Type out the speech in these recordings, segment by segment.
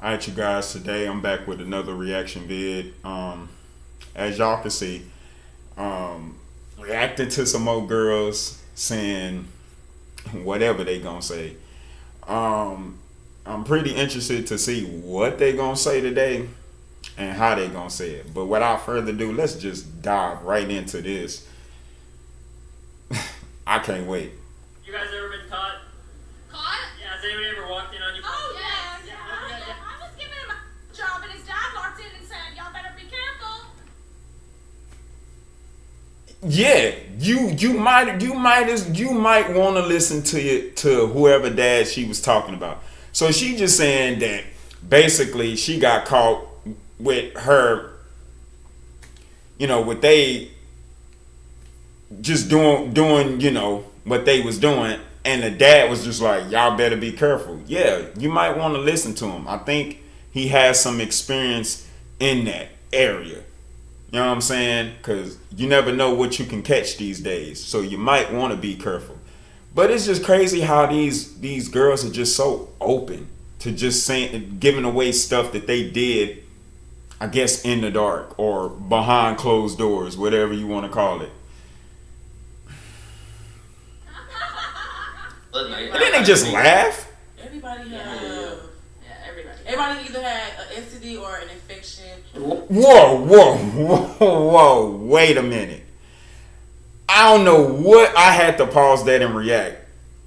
All right, you guys. Today I'm back with another reaction vid. As y'all can see, reacting to some old girls saying whatever they gonna say. Um, I'm pretty interested to see what they gonna say today and how they gonna say it. But without further ado, let's just dive right into this. I can't wait. You guys ever been caught? Caught? Yeah, has anybody ever walked in on you? Oh, yes. Yeah, Yeah. I was giving him a job and his dad walked in and said, y'all better be careful. Yeah, you might want to listen to it to whoever dad she was talking about. So she just saying that basically she got caught with her, what they just doing what they was doing, and the dad was just like, y'all better be careful. Yeah, you might want to listen to him. I think he has some experience in that area. You know what I'm saying? Because you never know what you can catch these days. So you might want to be careful. But it's just crazy how these girls are just so open to just saying, giving away stuff that they did, I guess, in the dark or behind closed doors, whatever you want to call it. Look, no, And then they just laugh. Everybody Yeah. have. Yeah, everybody. Everybody either had an STD or an infection. Whoa. Wait a minute. I don't know what, I had to pause that and react.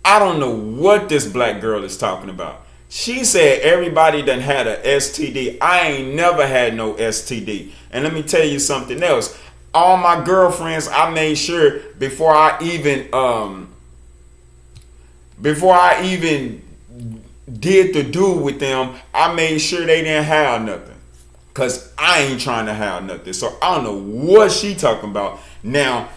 I don't know what this black girl is talking about. She said everybody done had a STD. I ain't never had no STD. And let me tell you something else. All my girlfriends, I made sure before I even did the do with them, I made sure they didn't have nothing. Cause I ain't trying to have nothing. So I don't know what she talking about. Now,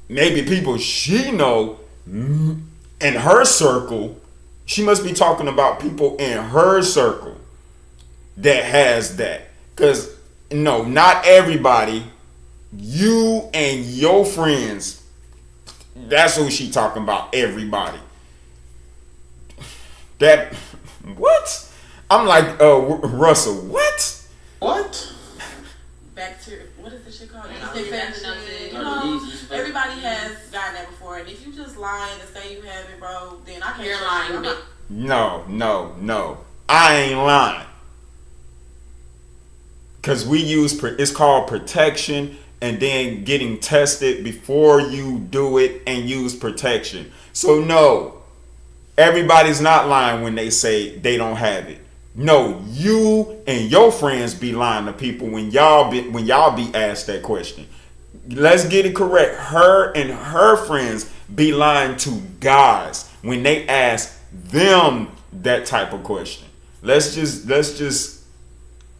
maybe people she know in her circle, she must be talking about people in her circle that has that. Cause no, not everybody. You and your friends, that's who she talking about. Everybody. That what? I'm like Russell. What? What? Bacteria. What is this shit called? Yeah, Yeast infection. yeah. You know, everybody has gotten that before. And if you just lying and say you have it, bro, then I can't. You're trust you. lying. I'm not- No. I ain't lying. Cause we use it's called protection, and then getting tested before you do it and use protection. So no, everybody's not lying when they say they don't have it. No, you and your friends be lying to people when y'all be asked that question. Let's get it correct. Her and her friends be lying to guys when they ask them that type of question. Let's just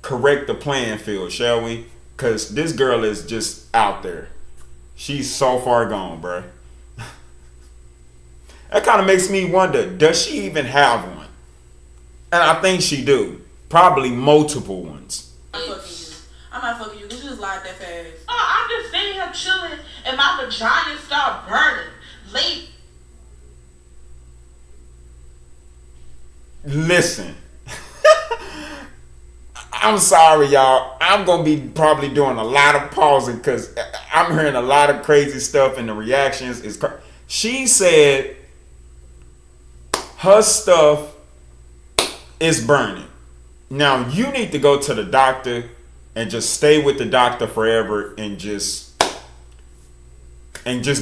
correct the playing field, shall we? Cause this girl is just out there. She's so far gone, bruh. That kind of makes me wonder, does she even have one? And I think she do. Probably multiple ones. I'm not fucking you. I'm not fucking you because you just lied that fast. Oh, I'm just sitting here chilling and my vagina start burning. Late. Listen. I'm sorry, y'all. I'm going to be probably doing a lot of pausing because I'm hearing a lot of crazy stuff and the reactions is she said her stuff is burning. Now, you need to go to the doctor and just stay with the doctor forever and just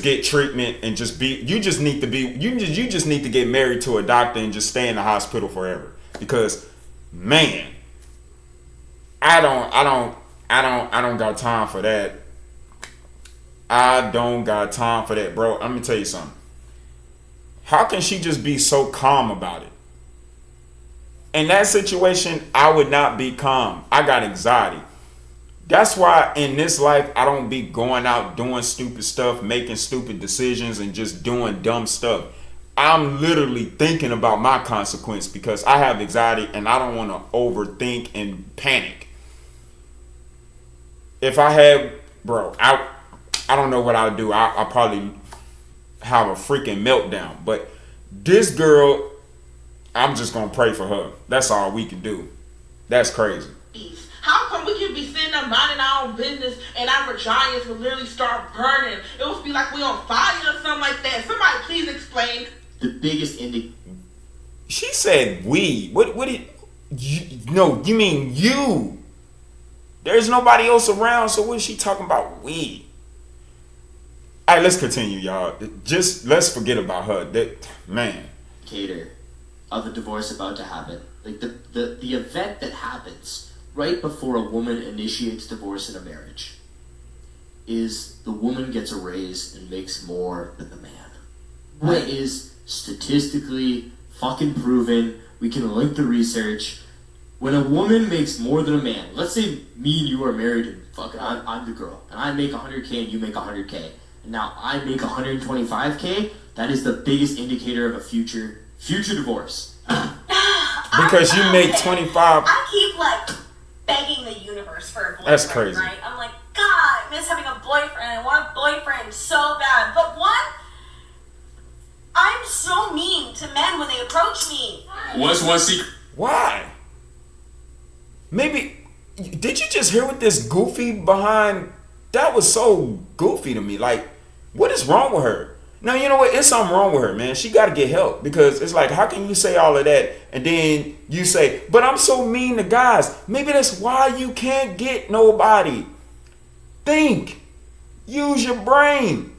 get treatment and just you just need to get married to a doctor and just stay in the hospital forever. Because man, I don't got time for that. I don't got time for that, bro. Let me tell you something. How can she just be so calm about it? In that situation, I would not be calm. I got anxiety. That's why in this life, I don't be going out doing stupid stuff, making stupid decisions, and just doing dumb stuff. I'm literally thinking about my consequence because I have anxiety and I don't want to overthink and panic. If I had, bro, I don't know what I would do. I probably have a freaking meltdown. But this girl, I'm just gonna pray for her. That's all we can do. That's crazy. How come we can be sitting there minding our own business and our vaginas will literally start burning? It would be like we on fire or something like that. Somebody please explain. The biggest indicator. She said we. What did no, you mean you. There's nobody else around, so what is she talking about? We. Alright, let's continue, y'all. Just let's forget about her. That man. Of the divorce about to happen. Like the event that happens right before a woman initiates divorce in a marriage is the woman gets a raise and makes more than the man. That is statistically fucking proven. We can link the research. When a woman makes more than a man, let's say me and you are married and fucking I'm the girl, and I make 100K and you make 100K, and now I make 125K, that is the biggest indicator of a future divorce. Because you make 25. I keep like begging the universe for a boyfriend. That's crazy. Right? I'm like, God, I miss having a boyfriend. I want a boyfriend so bad. But what? I'm so mean to men when they approach me. What's one secret? Why? Maybe did you just hear what this goofy behind? That was so goofy to me. Like, what is wrong with her? Now, you know what? It's something wrong with her, man. She got to get help, because it's like, how can you say all of that and then you say, but I'm so mean to guys? Maybe that's why you can't get nobody. Think. Use your brain.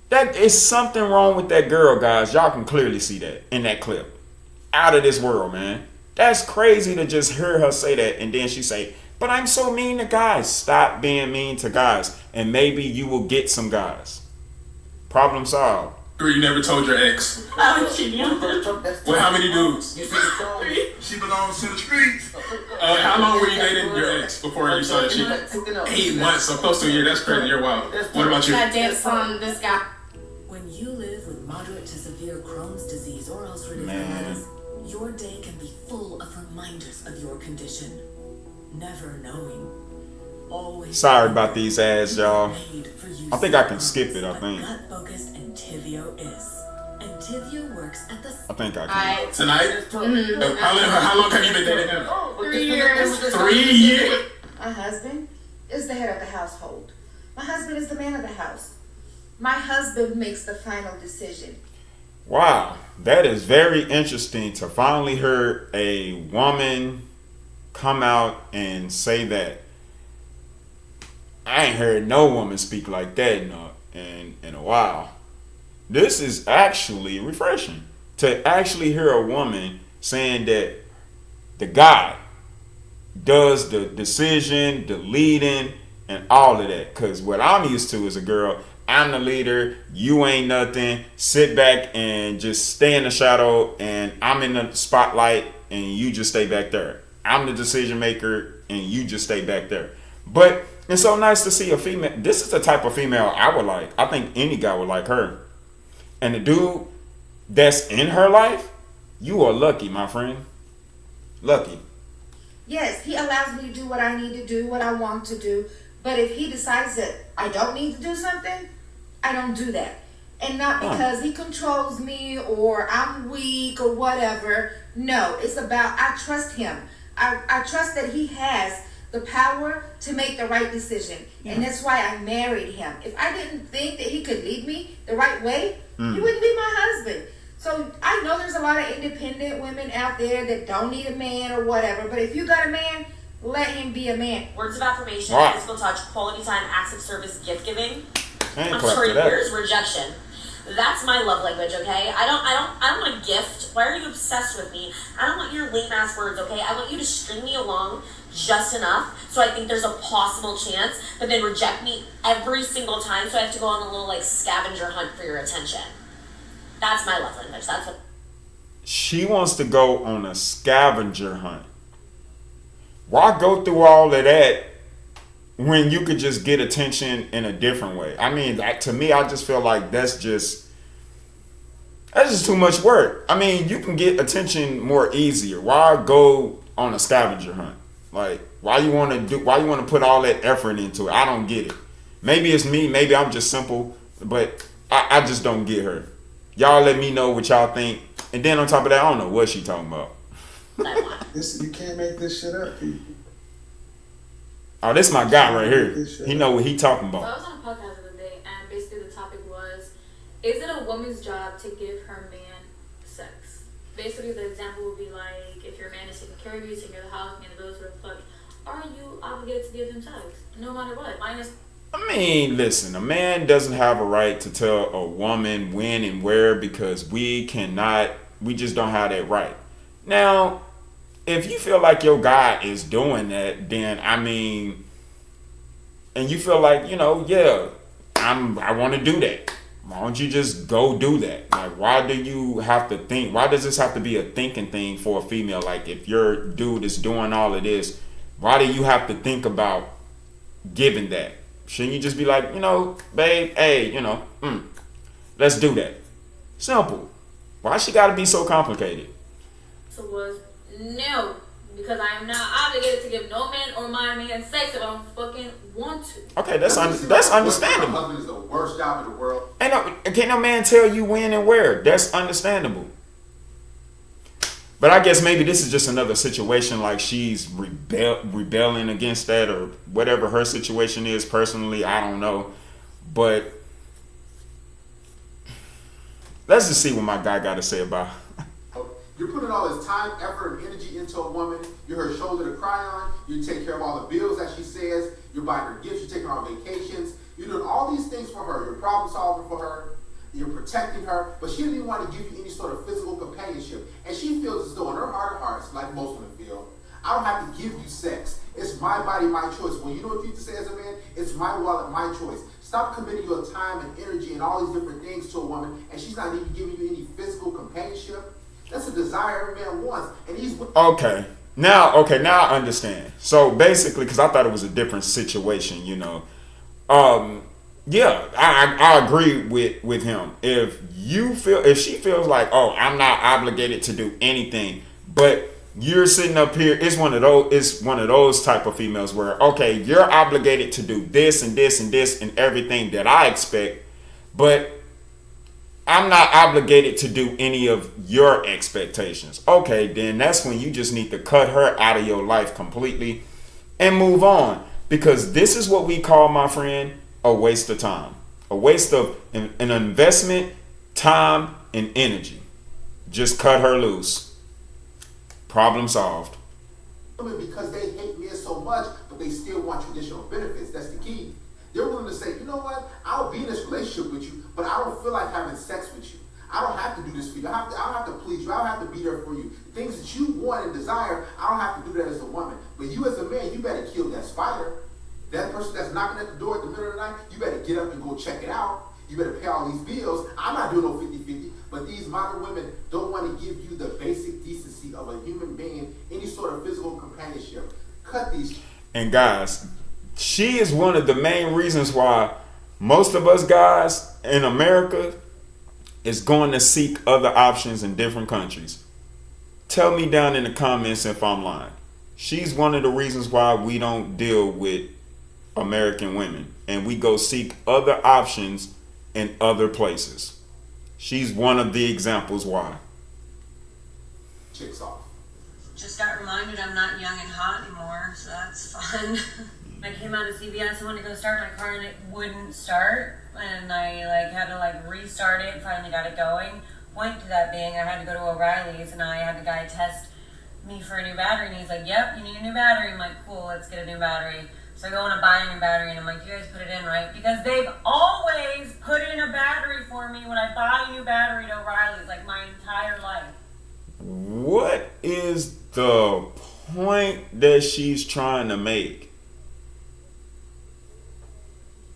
That is something wrong with that girl, guys. Y'all can clearly see that in that clip. Out of this world, man. That's crazy to just hear her say that, and then she say, but I'm so mean to guys. Stop being mean to guys, and maybe you will get some guys. Problem solved. You never told your ex. Well, how many dudes? She belongs to the streets. How long were you dating your ex before you started cheating? 8 months, so close to a year. That's crazy. You're wild. What about you? That dance on this guy. When you live with moderate to severe Crohn's disease or ulcerative Man. colitis, your day can be full of reminders of your condition. Never knowing. Always. Sorry about these ads, y'all. Made for you I think I can skip it, I think. Gut-focused Entivio is. Entivio works at the... I think I can. Tonight? How long have you been dating him? 3 years. 3 years? My husband is the head of the household. My husband is the man of the house. My husband makes the final decision. Wow, that is very interesting to finally hear a woman come out and say that. I ain't heard no woman speak like that in a while. This is actually refreshing to actually hear a woman saying that the guy does the decision, the leading, and all of that. Because what I'm used to as a girl, I'm the leader, you ain't nothing, sit back and just stay in the shadow, and I'm in the spotlight and you just stay back there. I'm the decision maker and you just stay back there. But it's so nice to see a female. This is the type of female I would like. I think any guy would like her. And the dude that's in her life, you are lucky, my friend. Lucky. Yes, he allows me to do what I need to do, what I want to do. But if he decides that I don't need to do something, I don't do that. And not because he controls me or I'm weak or whatever. No, it's about, I trust him. I trust that he has the power to make the right decision. And that's why I married him. If I didn't think that he could lead me the right way, he wouldn't be my husband. So I know there's a lot of independent women out there that don't need a man or whatever. But if you got a man, let him be a man. Words of affirmation, Wow. physical touch, quality time, acts of service, gift giving. I ain't I'm clap sorry, to that. here's rejection. That's my love language, okay? I don't want a gift. Why are you obsessed with me? I don't want your lame ass words, okay? I want you to string me along just enough so I think there's a possible chance, but then reject me every single time so I have to go on a little like scavenger hunt for your attention. That's my love language. That's what She wants to go on a scavenger hunt. Why go through all of that when you could just get attention in a different way? I mean, to me, I just feel like that's just too much work. I mean, you can get attention more easier. Why go on a scavenger hunt? Like, why you want to put all that effort into it? I don't get it. Maybe it's me. Maybe I'm just simple, but I just don't get her. Y'all let me know what y'all think. And then on top of that, I don't know what she talking about. I want. You can't make this shit up, people. Oh, this my guy right here. He know what he talking So I about. was on a podcast the other day, and basically the topic was, is it a woman's job to give her man sex? Basically, the example would be like, if your man is taking care of you, taking care of the house, man, those sort of fuck, are you obligated to give them sex? No matter what. Minus. I mean, listen, a man doesn't have a right to tell a woman when and where because we just don't have that right. Now, if you feel like your guy is doing that, then I mean, and you feel like, yeah, I want to do that. Why don't you just go do that? Like, why do you have to think? Why does this have to be a thinking thing for a female? Like, if your dude is doing all of this, why do you have to think about giving that? Shouldn't you just be like, babe, hey, let's do that. Simple. Why she gotta be so complicated? So was no, because I am not obligated to give no man or my man sex if I don't fucking want to. Okay, that's understandable. My husband is the worst job in the world. Can't no man tell you when and where. That's understandable. But I guess maybe this is just another situation like she's rebelling against that or whatever her situation is personally. I don't know. But let's just see what my guy got to say about it. You're putting all this time, effort, and energy into a woman. You're her shoulder to cry on. You take care of all the bills that she says. You're buying her gifts. You're taking her on vacations. You're doing all these things for her. You're problem solving for her. You're protecting her, but she doesn't even want to give you any sort of physical companionship. And she feels as though in her heart of hearts, like most women feel, I don't have to give you sex. It's my body, my choice. Well, you know what you have to say as a man? It's my wallet, my choice. Stop committing your time and energy and all these different things to a woman, and she's not even giving you any physical companionship. That's a desire every man wants. And he's... Okay, now I understand. So basically, because I thought it was a different situation, yeah, I agree with him. If she feels like, oh, I'm not obligated to do anything, but you're sitting up here, it's one of those type of females where, okay, you're obligated to do this and this and this and everything that I expect, but I'm not obligated to do any of your expectations. Okay, then that's when you just need to cut her out of your life completely and move on, because this is what we call, my friend, a waste of time, a waste of an investment, time, and energy. Just cut her loose. Problem solved. Because they hate men so much, but they still want traditional benefits. That's the key. They're willing to say, you know what? I'll be in this relationship with you, but I don't feel like having sex with you. I don't have to do this for you. I don't have to please you. I don't have to be there for you. The things that you want and desire, I don't have to do that as a woman. But you as a man, you better kill that spider. That person that's knocking at the door at the middle of the night, you better get up and go check it out. You better pay all these bills. I'm not doing no 50-50, but these modern women don't want to give you the basic decency of a human being, any sort of physical companionship. Cut these. And guys, she is one of the main reasons why most of us guys in America is going to seek other options in different countries. Tell me down in the comments if I'm lying. She's one of the reasons why we don't deal with American women and we go seek other options in other places. She's one of the examples why. Chicks off. Just got reminded I'm not young and hot anymore, so that's fun. I came out of CVS and went to go start my car and it wouldn't start, and I had to restart it and finally got it going. Point to that being, I had to go to O'Reilly's and I had the guy test me for a new battery and he's like, yep, you need a new battery. I'm like, cool, let's get a new battery. So I go and I buy a new battery and I'm like, you guys put it in, right? Because they've always put in a battery for me when I buy a new battery at O'Reilly's, my entire life. What is the point that she's trying to make?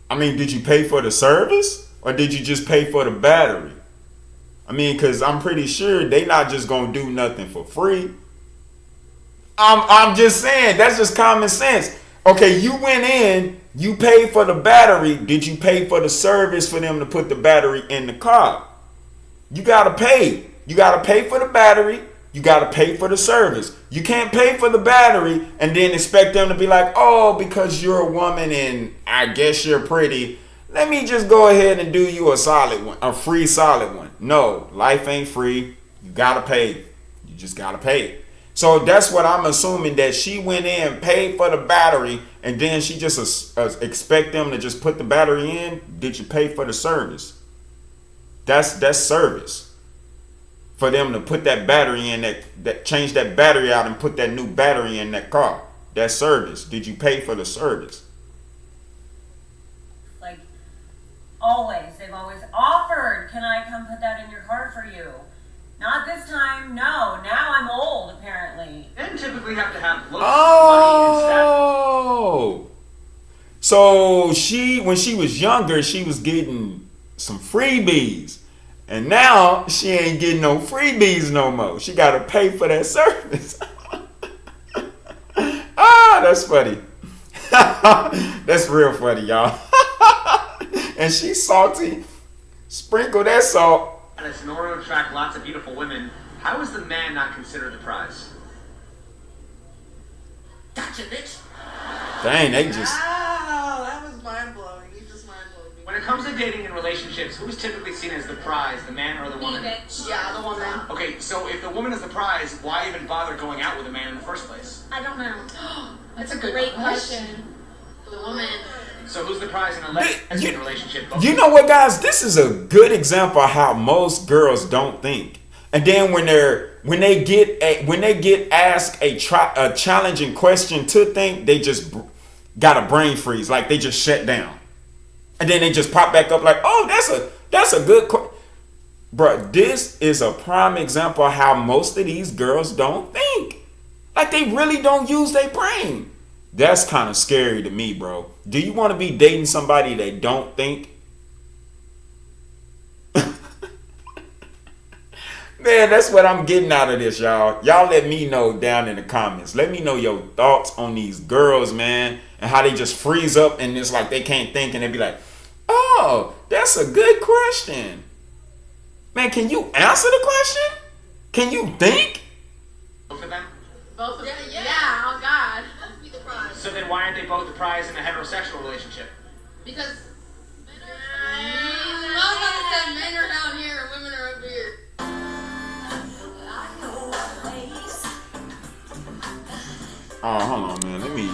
I mean, did you pay for the service or did you just pay for the battery? I mean, because I'm pretty sure they not just going to do nothing for free. I'm just saying, that's just common sense. Okay, you went in, you paid for the battery. Did you pay for the service for them to put the battery in the car? You got to pay. You got to pay for the battery. You got to pay for the service. You can't pay for the battery and then expect them to be like, oh, because you're a woman and I guess you're pretty, let me just go ahead and do you a solid one, a free solid one. No, life ain't free. You got to pay. You just got to pay. So that's what I'm assuming, that she went in, paid for the battery, and then she just expect them to just put the battery in. Did you pay for the service? That's service. For them to put that battery in, that change that battery out and put that new battery in that car. That's service. Did you pay for the service? Like, always. They've always offered, can I come put that in your car for you? Not this time, no. Now I'm old, apparently. Men typically have to have looks, Oh! So when she was younger, she was getting some freebies. And now she ain't getting no freebies no more. She got to pay for that service. That's funny. That's real funny, y'all. And she's salty. Sprinkle that salt. and it's in order to attract lots of beautiful women, how is the man not considered the prize? Gotcha, bitch. Dang, they just... Wow, that was mind-blowing. You just mind-blowing me. When it comes to dating and relationships, who's typically seen as the prize, the man or the woman? Yeah, the woman. Okay, so if the woman is the prize, why even bother going out with a man in the first place? I don't know. That's a great question. The woman. So who's the prize in a lesbian relationship? You know what, guys? This is a good example of how most girls don't think. And then when they get asked a challenging question to think, they just got a brain freeze, like they just shut down, and then they just pop back up like, oh, that's a good question. Bruh, this is a prime example of how most of these girls don't think. Like they really don't use their brain. That's kind of scary to me, bro. Do you want to be dating somebody that don't think? Man, that's what I'm getting out of this, y'all. Y'all let me know down in the comments. Let me know your thoughts on these girls, man, and how they just freeze up and it's like they can't think and they be like, oh, that's a good question. Man, can you answer the question? Can you think? Both of them? Both of them. Yeah, oh God. So then why aren't they both the prize in a heterosexual relationship? Because men are down here and women are up here. Oh, hold on, man. Let me...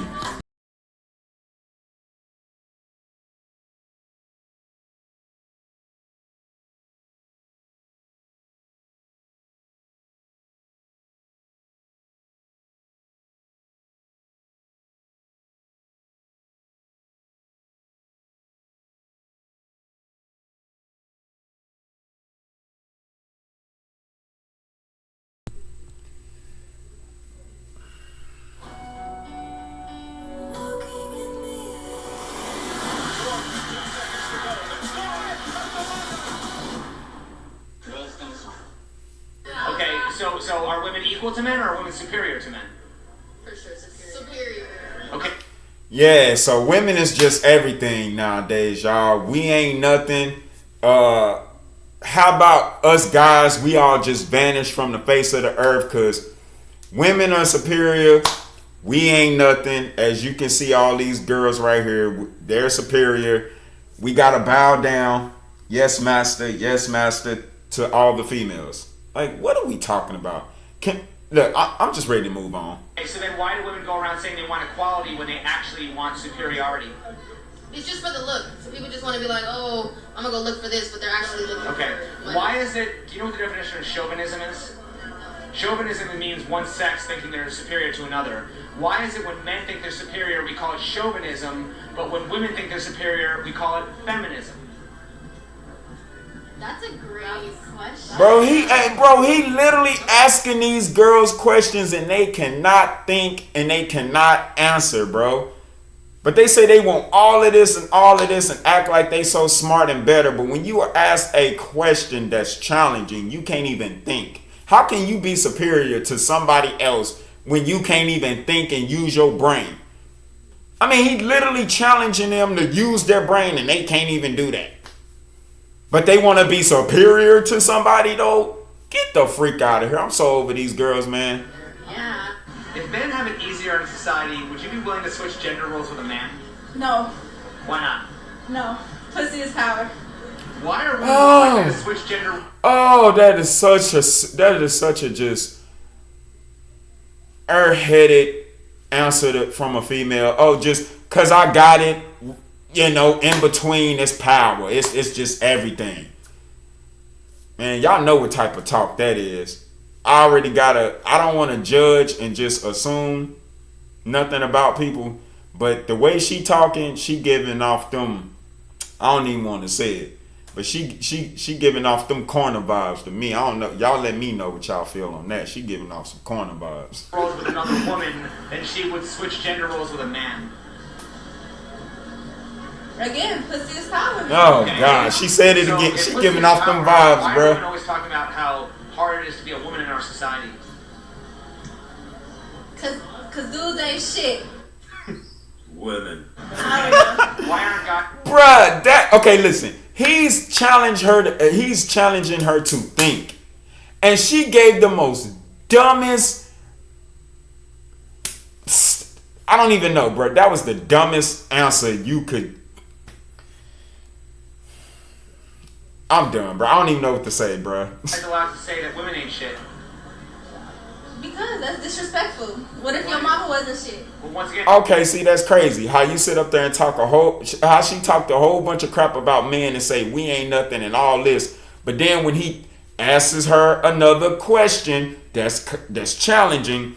So are women equal to men or are women superior to men? For sure, superior. Okay. Yeah, so women is just everything nowadays, y'all. We ain't nothing. How about us guys? We all just vanish from the face of the earth because women are superior. We ain't nothing. As you can see, all these girls right here, they're superior. We gotta bow down. Yes, master, to all the females. Like, what are we talking about? Look, I'm just ready to move on. Okay, so then why do women go around saying they want equality when they actually want superiority? It's just for the look. So people just want to be like, oh, I'm gonna go look for this, but they're actually looking Okay, for money. why is it, do you know what the definition of chauvinism is? Chauvinism means one sex thinking they're superior to another. Why is it when men think they're superior, we call it chauvinism, but when women think they're superior, we call it feminism? That's a great question. Bro, he literally asking these girls questions and they cannot think and they cannot answer, bro. But they say they want all of this and act like they so smart and better. But when you are asked a question that's challenging, you can't even think. How can you be superior to somebody else when you can't even think and use your brain? I mean, he literally challenging them to use their brain and they can't even do that. But they want to be superior to somebody, though? Get the freak out of here. I'm so over these girls, man. Yeah. If men have it easier in society, would you be willing to switch gender roles with a man? No. Why not? No. Pussy is power. Why are women likely to switch gender? Oh, that is such a just... airheaded answer from a female. Oh, just cause I got it, in between is power. It's just everything. Man, y'all know what type of talk that is. I don't want to judge and just assume nothing about people, but the way she talking, she giving off them, I don't even want to say it, but she giving off them corner vibes to me. I don't know. Y'all let me know what y'all feel on that. She giving off some corner vibes. Roles with another woman, then she would switch gender roles with a man. Again, pussy is power. Oh God, she said it again. She giving off them vibes, why bro. are women always talking about how hard it is to be a woman in our society? Cause dudes ain't shit. Women. Why aren't guys? Bruh, okay, listen. He's challenging her to think. And she gave the most dumbest, I don't even know, bro. That was the dumbest answer you could. I'm done, bro. I don't even know what to say, bro. Guys allowed to say that women ain't shit. Because that's disrespectful. What if your mama wasn't shit? Well, once again. Okay, see, that's crazy. How you sit up there and how she talked a whole bunch of crap about men and say we ain't nothing and all this. But then when he asks her another question that's challenging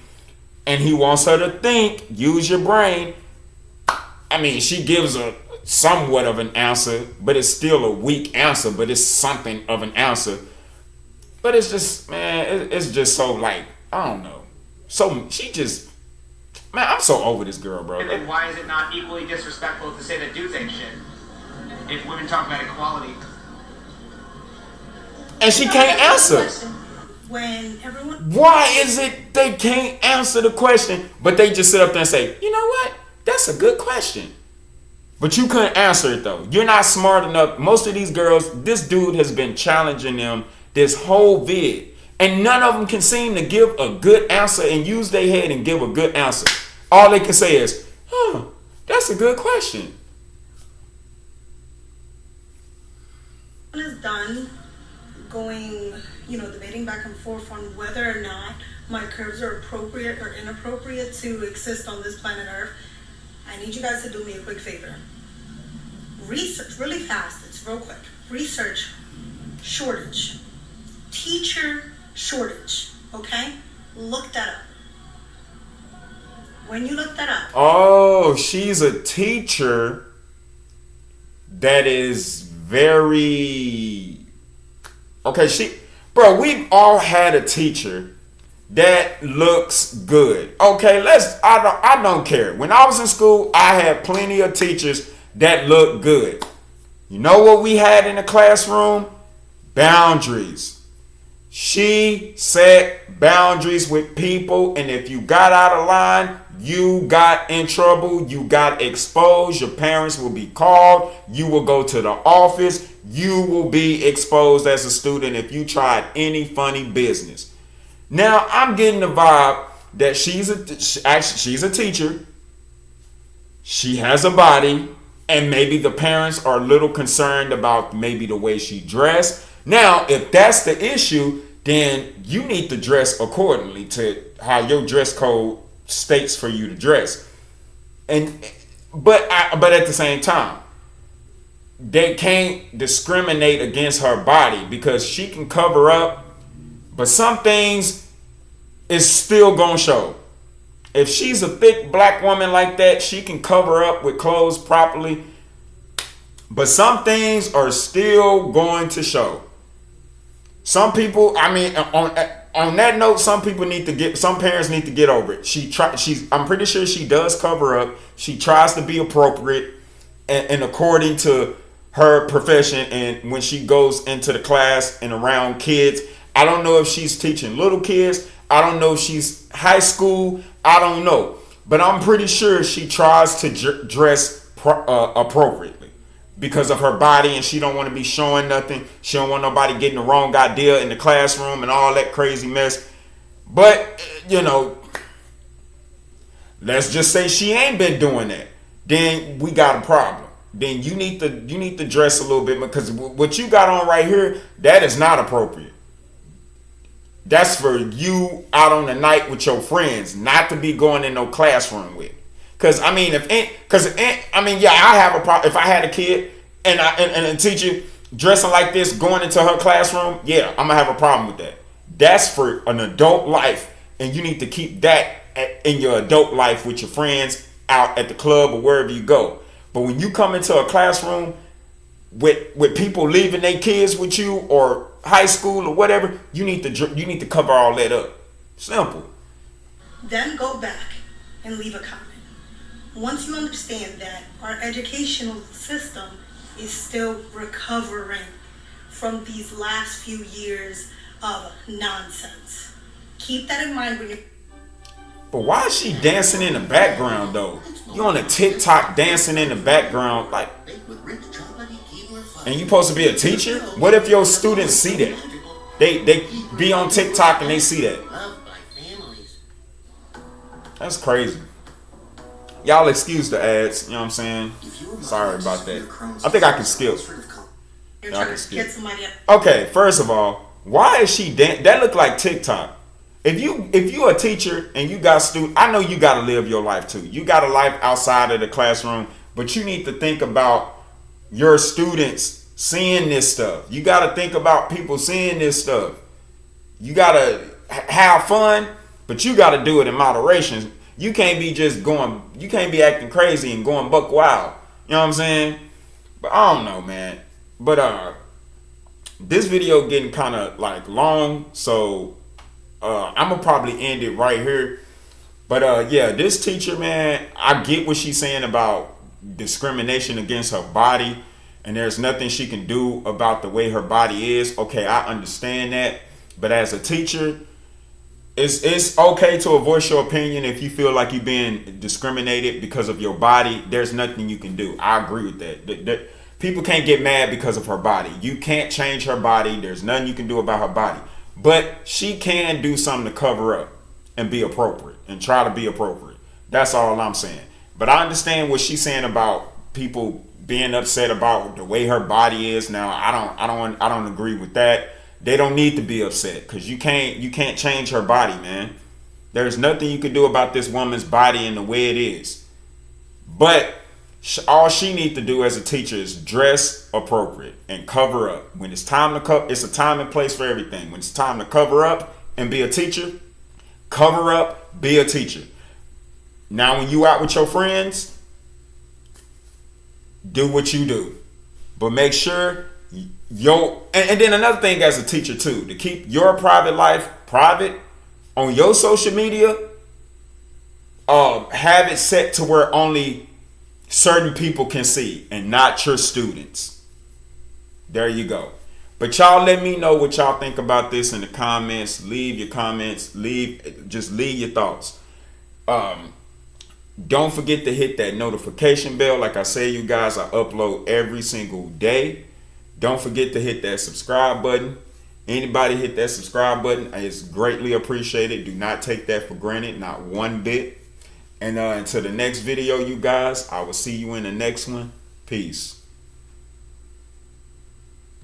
and he wants her to think, use your brain. I mean, she gives a somewhat of an answer, but it's still a weak answer, but it's something of an answer. But it's just, man, it's just so like, I don't know. So she just, man, I'm so over this girl, bro. And then why is it not equally disrespectful to say that dudes ain't shit? If women talk about equality. And she can't answer. When everyone. Why is it they can't answer the question, but they just sit up there and say, you know what? That's a good question. But you couldn't answer it though. You're not smart enough. Most of these girls, this dude has been challenging them this whole vid. And none of them can seem to give a good answer and use their head and give a good answer. All they can say is, that's a good question. Is done going, debating back and forth on whether or not my curves are appropriate or inappropriate to exist on this planet Earth. I need you guys to do me a quick favor. Research, really fast, it's real quick. Research shortage. Teacher shortage, okay? Look that up. When you look that up. Oh, she's a teacher that is very... Okay, bro, we've all had a teacher that looks good. Okay, I don't care. When I was in school, I had plenty of teachers that looked good. You know what we had in the classroom? Boundaries. She set boundaries with people, and if you got out of line, you got in trouble, you got exposed, your parents will be called, you will go to the office, you will be exposed as a student if you tried any funny business. Now, I'm getting the vibe that she's a teacher, she has a body, and maybe the parents are a little concerned about maybe the way she dressed. Now, if that's the issue, then you need to dress accordingly to how your dress code states for you to dress. But at the same time, they can't discriminate against her body because she can cover up, but some things is still gonna show. If she's a thick black woman like that, she can cover up with clothes properly, but some things are still going to show. Some people, I mean, on that note, some parents need to get over it. I'm pretty sure she does cover up. She tries to be appropriate and according to her profession. And when she goes into the class and around kids, I don't know if she's teaching little kids. I don't know if she's high school. I don't know. But I'm pretty sure she tries to dress appropriately because of her body, and she don't want to be showing nothing. She don't want nobody getting the wrong idea in the classroom and all that crazy mess. But, let's just say she ain't been doing that. Then we got a problem. Then you need to dress a little bit, because what you got on right here, that is not appropriate. That's for you out on the night with your friends, not to be going in no classroom with. Cause I mean, yeah, I have a problem. If I had a kid and a teacher dressing like this going into her classroom, yeah, I'm gonna have a problem with that. That's for an adult life, and you need to keep that in your adult life with your friends out at the club or wherever you go. But when you come into a classroom with people leaving their kids with you or high school or whatever, you need to cover all that up. Simple. Then go back and leave a comment. Once you understand that our educational system is still recovering from these last few years of nonsense. Keep that in mind when you're... But why is she dancing in the background though? You on a TikTok dancing in the background, like, and you supposed to be a teacher? What if your students see that? They be on TikTok and they see that. That's crazy. Y'all excuse the ads, you know what I'm saying? Sorry about that. I think I can skip. You're trying to get somebody up. Okay, first of all, why is she that look like TikTok? If you a teacher and you got students, I know you got to live your life too. You got a life outside of the classroom, but you need to think about your students seeing this stuff. You got to think about people seeing this stuff. You got to have fun, but you got to do it in moderation. You can't be you can't be acting crazy and going buck wild. You know what I'm saying? But I don't know, man. But this video getting kind of like long, so I'm gonna probably end it right here. But yeah, this teacher, man, I get what she's saying about discrimination against her body, and there's nothing she can do about the way her body is. Okay, I understand that. But as a teacher, it's okay to voice your opinion if you feel like you're being discriminated because of your body. There's nothing you can do. I agree with that. People can't get mad because of her body. You can't change her body. There's nothing you can do about her body. But she can do something to cover up and be appropriate and try to be appropriate. That's all I'm saying. But I understand what she's saying about people being upset about the way her body is. Now, I don't agree with that. They don't need to be upset because you can't change her body, man. There's nothing you can do about this woman's body and the way it is. But all she needs to do as a teacher is dress appropriate and cover up. When it's time to cover, it's a time and place for everything. When it's time to cover up and be a teacher, cover up, be a teacher. Now, when you out with your friends, do what you do, but make sure and then another thing as a teacher too, to keep your private life private on your social media. Have it set to where only certain people can see and not your students. There you go. But y'all let me know what y'all think about this in the comments. Leave your comments. Just leave your thoughts. Don't forget to hit that notification bell. Like I say, you guys, I upload every single day. Don't forget to hit that subscribe button. Anybody hit that subscribe button, it's greatly appreciated. Do not take that for granted, not one bit. And until the next video, you guys, I will see you in the next one. Peace.